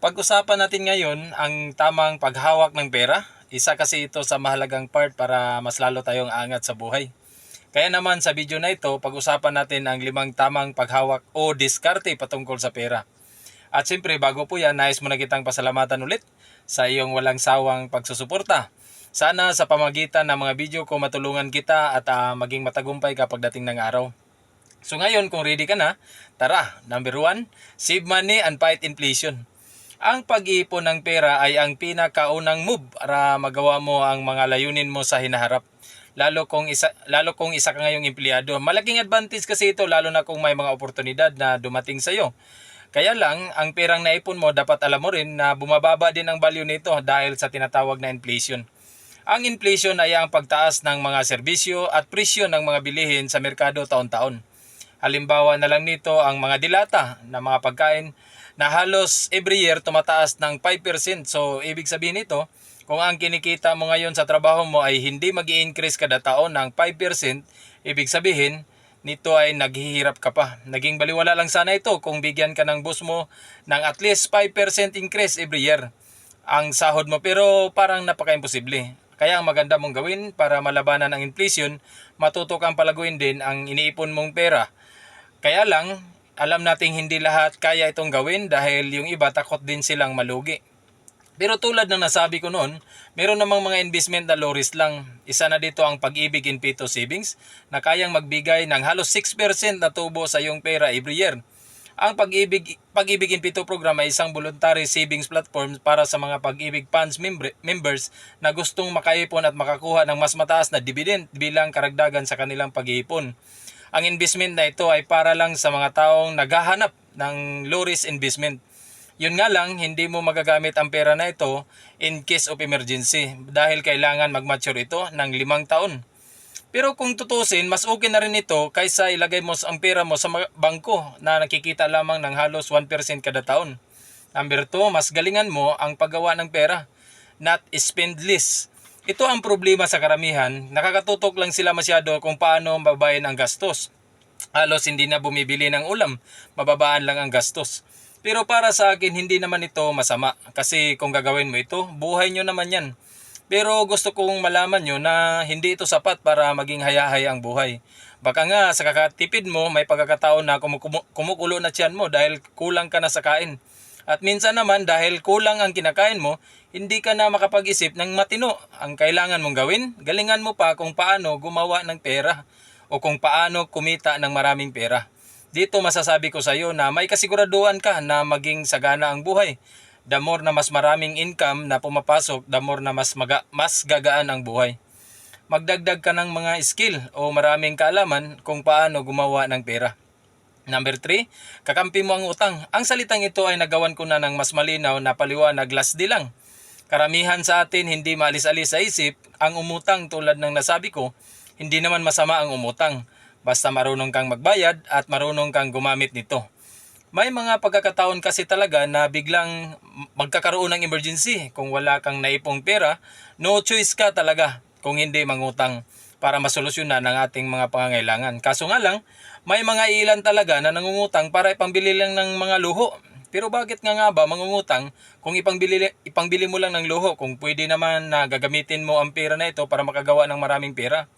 Pag-usapan natin ngayon ang tamang paghawak ng pera. Isa kasi ito sa mahalagang part para mas lalo tayong angat sa buhay. Kaya naman sa video na ito, pag-usapan natin ang 5 tamang paghawak o diskarte patungkol sa pera. At siyempre, bago po yan, nais mo na kitang pasalamatan ulit sa iyong walang sawang pagsusuporta. Sana sa pamagitan ng mga video ko matulungan kita at maging matagumpay kapag dating ng araw. So ngayon, kung ready ka na, tara, number 1, save money and fight inflation. Ang pag-iipon ng pera ay ang pinakaunang move para magawa mo ang mga layunin mo sa hinaharap. Lalo kung isa ka ngayong empleyado. Malaking advantage kasi ito lalo na kung may mga oportunidad na dumating sa iyo. Kaya lang, ang perang naipon mo dapat alam mo rin na bumababa din ang value nito dahil sa tinatawag na inflation. Ang inflation ay ang pagtaas ng mga serbisyo at presyo ng mga bilihin sa merkado taon-taon. Halimbawa na lang nito ang mga dilata na mga pagkain na halos every year tumataas ng 5%. So ibig sabihin nito, kung ang kinikita mo ngayon sa trabaho mo ay hindi mag-i-increase kada taon ng 5%, ibig sabihin nito ay naghihirap ka pa. Naging baliwala lang sana ito kung bigyan ka ng boss mo ng at least 5% increase every year ang sahod mo, pero parang napaka-imposible. Kaya ang maganda mong gawin para malabanan ang inflation, matuto kang palaguin din ang iniipon mong pera. Kaya lang, alam nating hindi lahat kaya itong gawin dahil yung iba takot din silang malugi. Pero tulad ng nasabi ko noon, meron namang mga investment na low risk lang. Isa na dito ang Pag-ibig in Pito Savings na kayang magbigay ng halos 6% na tubo sa iyong pera every year. Ang Pag-ibig in Pito program ay isang voluntary savings platform para sa mga Pag-ibig Funds members na gustong makaipon at makakuha ng mas mataas na dividend bilang karagdagan sa kanilang pag-iipon. Ang investment na ito ay para lang sa mga taong naghahanap ng low risk investment. Yun nga lang, hindi mo magagamit ang pera na ito in case of emergency dahil kailangan mag-mature ito ng 5 taon. Pero kung tutusin, mas okay na rin ito kaysa ilagay mo ang pera mo sa bangko na nakikita lamang ng halos 1% kada taon. Number 2, mas galingan mo ang paggawa ng pera, not spend less. Ito ang problema sa karamihan, nakakatutok lang sila masyado kung paano mababayan ang gastos. Halos hindi na bumibili ng ulam, mababaan lang ang gastos. Pero para sa akin, hindi naman ito masama kasi kung gagawin mo ito, buhay nyo naman yan. Pero gusto kong malaman nyo na hindi ito sapat para maging hayahaya ang buhay. Baka nga sa kakatipid mo, may pagkakataon na kumukulo na tiyan mo dahil kulang ka na sa kain. At minsan naman dahil kulang ang kinakain mo, hindi ka na makapag-isip ng matino. Ang kailangan mong gawin, galingan mo pa kung paano gumawa ng pera o kung paano kumita ng maraming pera. Dito masasabi ko sa iyo na may kasiguraduhan ka na maging sagana ang buhay. The more na mas maraming income na pumapasok, the more na mas gagaan ang buhay. Magdagdag ka ng mga skill o maraming kaalaman kung paano gumawa ng pera. Number 3, kakampi mo ang utang. Ang salitang ito ay nagawan ko na ng mas malinaw na paliwanag last di lang. Karamihan sa atin hindi maalis-alis sa isip ang umutang tulad ng nasabi ko, hindi naman masama ang umutang. Basta marunong kang magbayad at marunong kang gumamit nito. May mga pagkakataon kasi talaga na biglang magkakaroon ng emergency. Kung wala kang naipong pera, no choice ka talaga kung hindi mangutang para masolusyonan ang ating mga pangangailangan. Kaso nga lang, may mga ilan talaga na nangungutang para ipambili lang ng mga luho. Pero bakit nga ba mangungutang kung ipambili mo lang ng luho kung pwede naman na gagamitin mo ang pera na ito para makagawa ng maraming pera?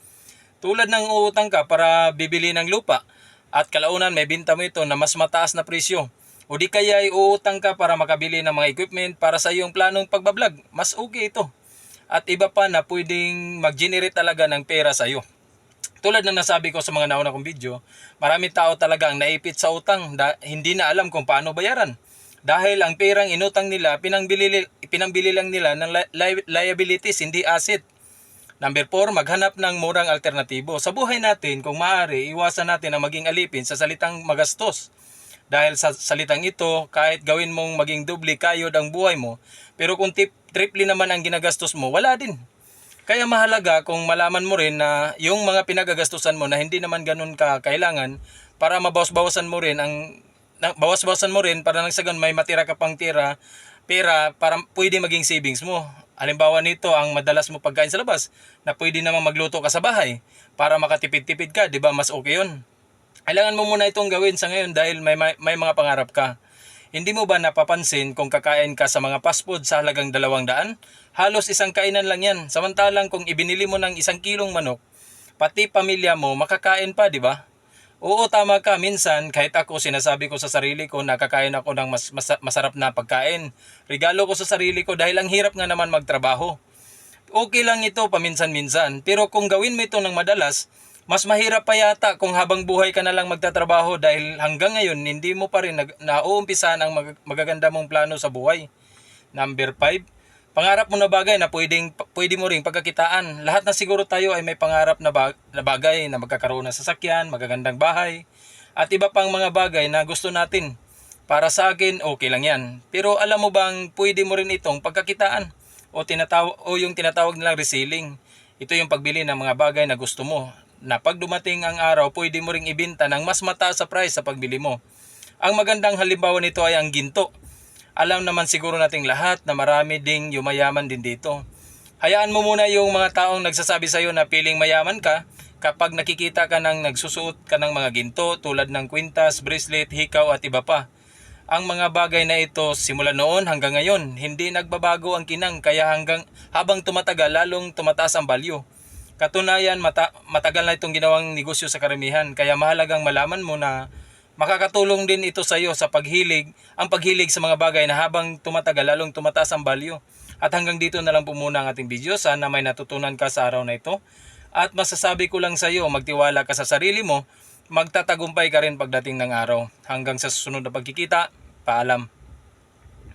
Tulad ng uutang ka para bibili ng lupa at kalaunan may binta mo ito na mas mataas na presyo. O di kaya ay uutang ka para makabili ng mga equipment para sa iyong planong pagbablog. Mas okay ito. At iba pa na pwedeng mag-generate talaga ng pera sa iyo. Tulad ng nasabi ko sa mga nauna kong video, maraming tao talaga ang naipit sa utang hindi na alam kung paano bayaran. Dahil ang perang inutang nila, pinangbili lang nila ng liabilities, hindi asset. Number 4, maghanap ng murang alternatibo. Sa buhay natin, kung maaari, iwasan natin ang maging alipin sa salitang magastos. Dahil sa salitang ito, kahit gawin mong maging doble kayod ang buhay mo, pero kung triple naman ang ginagastos mo, wala din. Kaya mahalaga kung malaman mo rin na yung mga pinagagastusan mo na hindi naman ganun ka kailangan para mabawas-bawasan mo rin para nang sagon may matira ka pang pera para pwede maging savings mo. Halimbawa nito ang madalas mo pagkain sa labas na pwede namang magluto ka sa bahay para makatipid-tipid ka, 'di ba? Mas okay 'yun. Kailangan mo muna itong gawin sa ngayon dahil may mga pangarap ka. Hindi mo ba napapansin kung kakain ka sa mga fast food sa halagang 200? Halos isang kainan lang yan. Samantalang kung ibinili mo ng 1 kilong manok, pati pamilya mo makakain pa, di ba? Oo, tama ka. Minsan, kahit ako, sinasabi ko sa sarili ko na kakain ako ng masarap na pagkain. Regalo ko sa sarili ko dahil ang hirap nga naman magtrabaho. Okay lang ito paminsan-minsan, pero kung gawin mo ito ng madalas, mas mahirap pa yata kung habang buhay ka na lang magtatrabaho dahil hanggang ngayon hindi mo pa rin nauumpisahan ang magaganda mong plano sa buhay. Number 5, pangarap mo na bagay na pwede mo ring pagkakitaan. Lahat na siguro tayo ay may pangarap na bagay na magkakaroon ng sasakyan, magagandang bahay, at iba pang mga bagay na gusto natin. Para sa akin, okay lang yan. Pero alam mo bang pwede mo rin itong pagkakitaan o yung tinatawag nilang reselling. Ito yung pagbili ng mga bagay na gusto mo, na pag dumating ang araw, pwede mo ring ibenta ng mas mataas sa price sa pagbili mo. Ang magandang halimbawa nito ay ang ginto. Alam naman siguro nating lahat na marami ding yumayaman din dito. Hayaan mo muna yung mga taong nagsasabi sa'yo na piling mayaman ka kapag nakikita ka ng nagsusuot ka ng mga ginto tulad ng kwintas, bracelet, hikaw at iba pa. Ang mga bagay na ito simula noon hanggang ngayon, hindi nagbabago ang kinang, kaya habang tumatagal lalong tumataas ang value. Katunayan, matagal na itong ginawang negosyo sa karamihan, kaya mahalagang malaman mo na makakatulong din ito sa iyo sa ang paghilig sa mga bagay na habang tumatagal lalong tumataas ang value. At hanggang dito na lang po muna ang ating video. Sana may natutunan ka sa araw na ito. At masasabi ko lang sa iyo, magtiwala ka sa sarili mo, magtatagumpay ka rin pagdating ng araw. Hanggang sa susunod na pagkikita, paalam.